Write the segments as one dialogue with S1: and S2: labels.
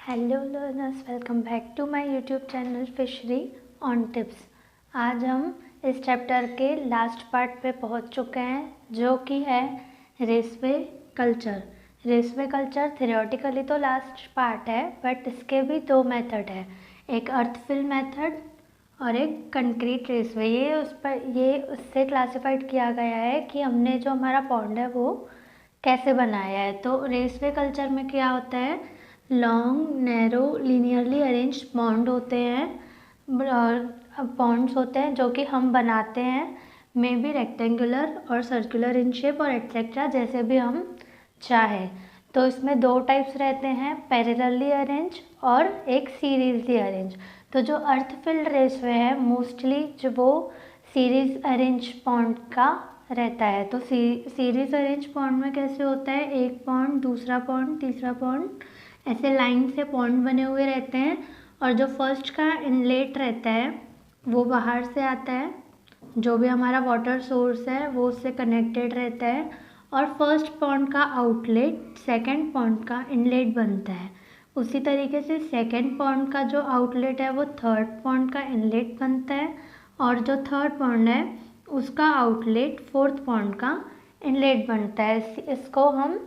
S1: Hello learners, welcome back to my YouTube channel fishery on tips. आज हम इस chapter के लास्ट पार्ट पे पहुंच चुके हैं, जो कि है रेसवे कल्चर। रेसवे कल्चर थ्योरेटिकली तो लास्ट पार्ट है, बट इसके भी दो मेथड है, एक अर्थ फिल मेथड और एक कंक्रीट रेसवे। ये उससे क्लासिफाइड किया गया है कि हमने जो हमारा पॉन्ड है वो कैसे बनाया है। तो रेसवे कल्चर में क्या होता है, long narrow linearly arrange pond होते हैं, पॉन्ड्स होते हैं जो कि हम बनाते हैं, मे बी रेक्टेंगुलर और सर्कुलर इन शेप और एट्सेट्रा, जैसे भी हम चाहें। तो इसमें दो टाइप्स रहते हैं, पैरेलली अरेंज और एक सीरीजली अरेंज। तो जो अर्थ फिल्ड रेसवे है मोस्टली जो वो सीरीज अरेंज पॉन्ड का रहता है। तो सीरीज अरेंज पॉन्ड में कैसे होता है, एक पॉन्ड, दूसरा पॉन्ड, तीसरा पॉन्ड, ऐसे लाइन से पॉन्ड बने हुए रहते हैं। और जो फर्स्ट का इनलेट रहता है वो बाहर से आता है, जो भी हमारा वाटर सोर्स है वो उससे कनेक्टेड रहता है, और फर्स्ट पॉन्ड का आउटलेट सेकंड पॉन्ड का इनलेट बनता है। उसी तरीके से सेकंड पॉन्ड का जो आउटलेट है वो थर्ड पॉन्ड का इनलेट बनता है, और जो थर्ड पॉन्ड है उसका आउटलेट फोर्थ पॉन्ड का इनलेट बनता है। इसको हम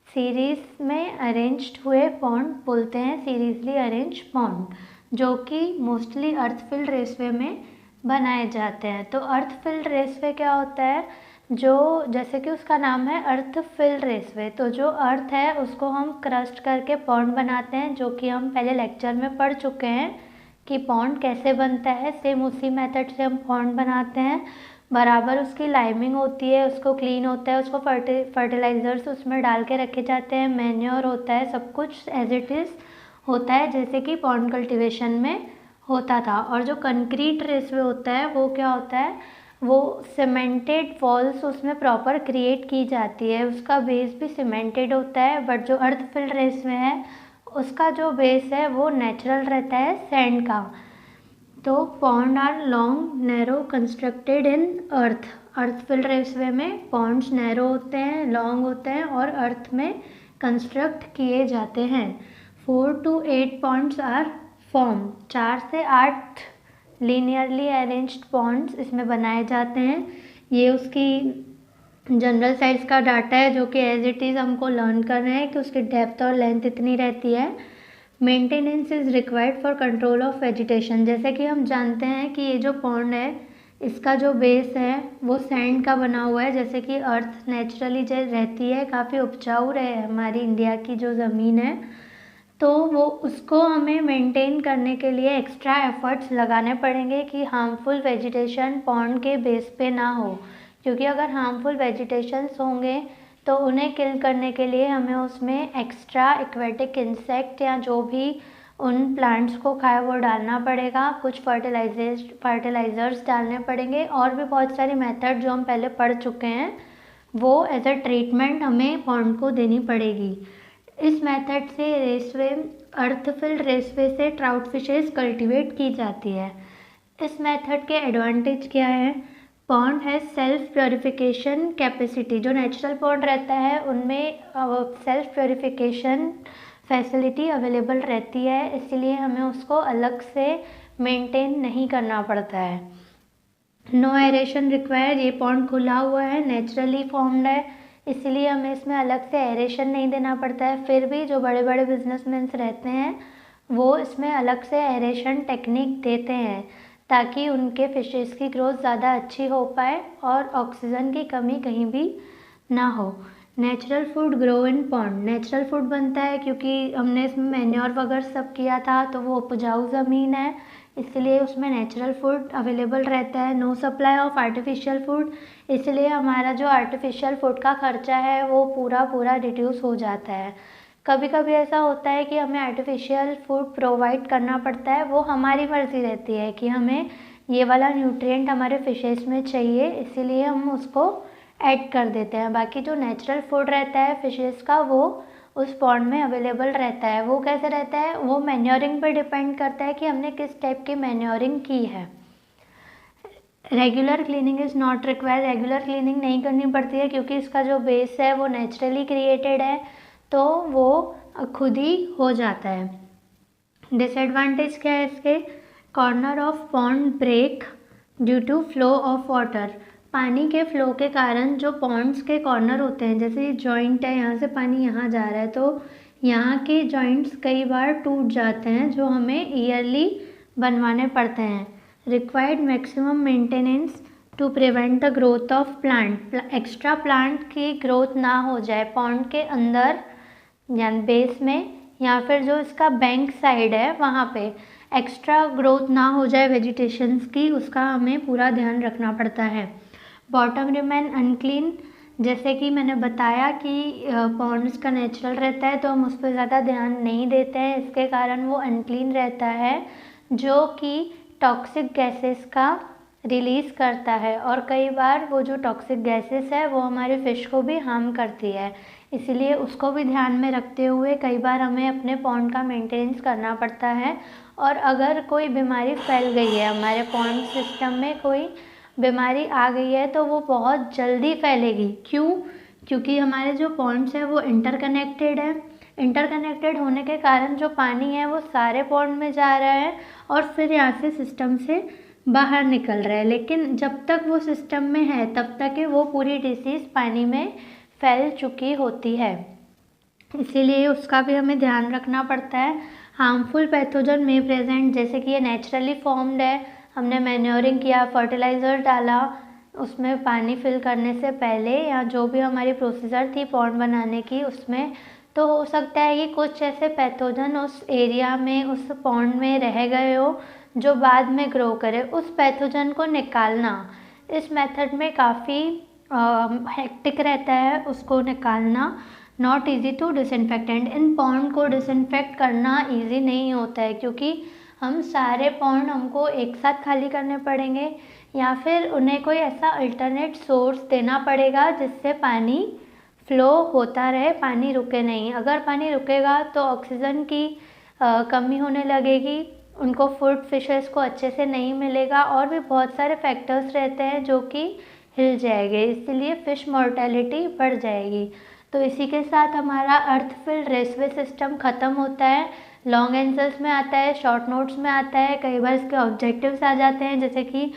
S1: सीरीज में अरेंज्ड हुए पॉन्ड बोलते हैं, सीरीजली अरेंज पॉन्ड, जो कि मोस्टली अर्थ फिल्ड रेसवे में बनाए जाते हैं। तो अर्थ फिल्ड रेसवे क्या होता है, जो जैसे कि उसका नाम है अर्थ फिल्ड रेसवे, तो जो अर्थ है उसको हम क्रस्ट करके पॉन्ड बनाते हैं, जो कि हम पहले लेक्चर में पढ़ चुके हैं कि पॉन्ड कैसे बनता है। सेम उसी मेथड से हम पॉन्ड बनाते हैं, बराबर उसकी लाइमिंग होती है, उसको क्लीन होता है, उसको फर्टिलाइज़र्स उसमें डाल के रखे जाते हैं, मैन्योर होता है, सब कुछ एज इट इज़ होता है जैसे कि पॉन्ड कल्टीवेशन में होता था। और जो कंक्रीट रेसवे होता है वो क्या होता है, वो सीमेंटेड वॉल्स उसमें प्रॉपर क्रिएट की जाती है, उसका बेस भी सीमेंटेड होता है। बट जो अर्थ फिल्ड रेसवे है उसका जो बेस है वो नेचुरल रहता है, सैंड का। तो pond are long narrow constructed in earth. Earth filled raceway में पॉन्ड्स नैरो होते हैं, लॉन्ग होते हैं और अर्थ में कंस्ट्रक्ट किए जाते हैं। 4 to 8 पॉन्ड्स आर फॉर्म। 4 से 8 लीनियरली अरेंज्ड पॉन्ड्स इसमें बनाए जाते हैं। ये उसकी जनरल साइज का डाटा है, जो कि एज इट इज़ हमको लर्न करना है कि उसकी डेप्थ और लेंथ इतनी रहती है। Maintenance is required for control of vegetation. जैसे कि हम जानते हैं कि ये जो पॉन्ड है इसका जो बेस है वो सैंड का बना हुआ है, जैसे कि अर्थ नेचुरली जो रहती है काफ़ी उपजाऊ रहे हमारी इंडिया की जो ज़मीन है, तो वो उसको हमें मेंटेन करने के लिए एक्स्ट्रा एफर्ट्स लगाने पड़ेंगे कि हार्मफुल वेजिटेशन पॉन्ड के बेस पे ना हो। क्योंकि अगर हार्मफुल वेजिटेशंस होंगे तो उन्हें किल करने के लिए हमें उसमें एक्स्ट्रा एक्वेटिक इंसेक्ट या जो भी उन प्लांट्स को खाए वो डालना पड़ेगा, कुछ फर्टिलाइजर्स डालने पड़ेंगे, और भी बहुत सारी मेथड जो हम पहले पढ़ चुके हैं वो एज अ ट्रीटमेंट हमें पॉन्ड को देनी पड़ेगी। इस मेथड से रेसवे अर्थ फिल्ड रेसवे से ट्राउट फिशेस कल्टीवेट की जाती है। इस मेथड के एडवांटेज क्या है, पॉन्ड है सेल्फ प्योरिफिकेशन कैपेसिटी। जो नेचुरल पॉन्ड रहता है उनमें सेल्फ प्योरिफिकेशन फैसिलिटी अवेलेबल रहती है, इसलिए हमें उसको अलग से मेंटेन नहीं करना पड़ता है। नो एरेशन रिक्वायर, ये पॉन्ड खुला हुआ है, नेचुरली फॉर्म्ड है, इसलिए हमें इसमें अलग से एरेशन नहीं देना पड़ता है। फिर भी जो बड़े बड़े बिजनेसमैन रहते हैं वो इसमें अलग से एरेशन टेक्निक देते हैं, ताकि उनके फिशेस की ग्रोथ ज़्यादा अच्छी हो पाए और ऑक्सीजन की कमी कहीं भी ना हो। Natural food grow in pond, natural food बनता है क्योंकि हमने इसमें मैन्योर वगैरह सब किया था, तो वो उपजाऊ ज़मीन है, इसलिए उसमें नेचुरल फूड अवेलेबल रहता है। No supply of artificial food, इसलिए हमारा जो आर्टिफिशियल फूड का खर्चा है वो पूरा रिड्यूस हो जाता है। कभी कभी ऐसा होता है कि हमें आर्टिफिशियल फूड प्रोवाइड करना पड़ता है, वो हमारी मर्ज़ी रहती है कि हमें ये वाला न्यूट्रिएंट हमारे फिशेस में चाहिए, इसीलिए हम उसको ऐड कर देते हैं। बाकी जो नेचुरल फूड रहता है फिशेस का वो उस पॉन्ड में अवेलेबल रहता है। वो कैसे रहता है, वो मैन्योरिंग पर डिपेंड करता है कि हमने किस टाइप की मैन्योरिंग की है। Regular cleaning is not required, regular cleaning नहीं करनी पड़ती है क्योंकि इसका जो बेस है वो नेचुरली क्रिएटेड है, तो वो खुद ही हो जाता है। डिसएडवांटेज क्या है इसके? Corner of pond break due to flow of water. पानी के फ्लो के कारण जो पॉन्ड्स के कॉर्नर होते हैं, जैसे ये जॉइंट है, यहाँ से पानी यहाँ जा रहा है, तो यहाँ के जॉइंट्स कई बार टूट जाते हैं जो हमें ईयरली बनवाने पड़ते हैं। Required maximum maintenance to prevent the growth of plant. Extra plant की ग्रोथ ना हो जाए पॉन्ड के अंदर यानी बेस में, या फिर जो इसका बैंक साइड है वहाँ पे एक्स्ट्रा ग्रोथ ना हो जाए वेजिटेशंस की, उसका हमें पूरा ध्यान रखना पड़ता है। बॉटम रिमेन अनक्लीन, जैसे कि मैंने बताया कि पॉन्ड्स का नेचुरल रहता है तो हम उस पर ज़्यादा ध्यान नहीं देते हैं, इसके कारण वो अनक्लीन रहता है जो कि टॉक्सिक गैसेस का रिलीज़ करता है, और कई बार वो जो टॉक्सिक गैसेस है वो हमारे फ़िश को भी हार्म करती है। इसलिए उसको भी ध्यान में रखते हुए कई बार हमें अपने पॉन्ड का मेंटेनेंस करना पड़ता है। और अगर कोई बीमारी फैल गई है, हमारे पॉन्ड सिस्टम में कोई बीमारी आ गई है, तो वो बहुत जल्दी फैलेगी। क्यों? क्योंकि हमारे जो पॉन्ड्स हैं वो इंटरकनेक्टेड है। इंटरकनेक्टेड होने के कारण जो पानी है वो सारे पॉन्ड में जा रहा है और फिर यहाँ से सिस्टम से बाहर निकल रहा है, लेकिन जब तक वो सिस्टम में है तब तक ही वो पूरी डिसीज़ पानी में फैल चुकी होती है। इसीलिए उसका भी हमें ध्यान रखना पड़ता है। हार्मफुल पैथोजन में प्रेजेंट, जैसे कि ये नेचुरली फॉर्म्ड है, हमने मैन्योरिंग किया, फर्टिलाइज़र डाला, उसमें पानी फिल करने से पहले या जो भी हमारी प्रोसीजर थी पॉन्ड बनाने की उसमें, तो हो सकता है कि कुछ ऐसे पैथोजन उस एरिया में, उस पॉन्ड में रह गए हो जो बाद में ग्रो करे। उस पैथोजन को निकालना इस मेथड में काफ़ी हेक्टिक रहता है, उसको निकालना नॉट ईजी टू डिसइंफेक्टेंट। इन पॉन्ड को डिसइंफेक्ट करना ईजी नहीं होता है क्योंकि हम सारे पॉन्ड हमको एक साथ खाली करने पड़ेंगे या फिर उन्हें कोई ऐसा अल्टरनेट सोर्स देना पड़ेगा जिससे पानी फ्लो होता रहे, पानी रुके नहीं। अगर पानी रुकेगा तो ऑक्सीजन की कमी होने लगेगी, उनको फूड फिशेस को अच्छे से नहीं मिलेगा और भी बहुत सारे फैक्टर्स रहते हैं जो कि हिल जाएंगे, इसलिए फ़िश मोर्टेलिटी बढ़ जाएगी। तो इसी के साथ हमारा अर्थ फिल्ड रेसवे सिस्टम ख़त्म होता है। लॉन्ग आंसर्स में आता है, शॉर्ट नोट्स में आता है, कई बार इसके ऑब्जेक्टिव्स आ जाते हैं, जैसे कि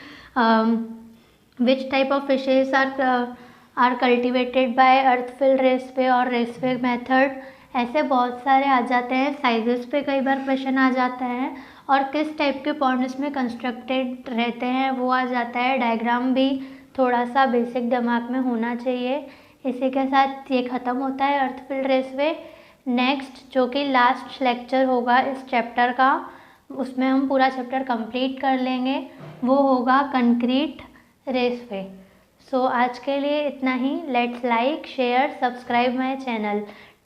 S1: which type of fishes are cultivated by earth filled raceway और रेसवे मेथड, ऐसे बहुत सारे आ जाते हैं। साइजेस पे कई बार क्वेश्चन आ जाता है और किस टाइप के पॉन्ड इसमें कंस्ट्रक्टेड रहते हैं वो आ जाता है। डायग्राम भी थोड़ा सा बेसिक दिमाग में होना चाहिए। इसी के साथ ये ख़त्म होता है अर्थ फिल्ड रेसवे। नेक्स्ट जो कि लास्ट लेक्चर होगा इस चैप्टर का, उसमें हम पूरा चैप्टर कंप्लीट कर लेंगे, वो होगा कंक्रीट रेसवे। सो आज के लिए इतना ही। Let's like, share, subscribe my channel.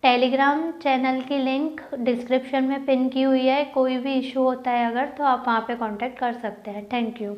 S1: Telegram channel की लिंक डिस्क्रिप्शन में पिन की हुई है। कोई भी इशू होता है अगर तो आप वहाँ पे कांटेक्ट कर सकते हैं। Thank you.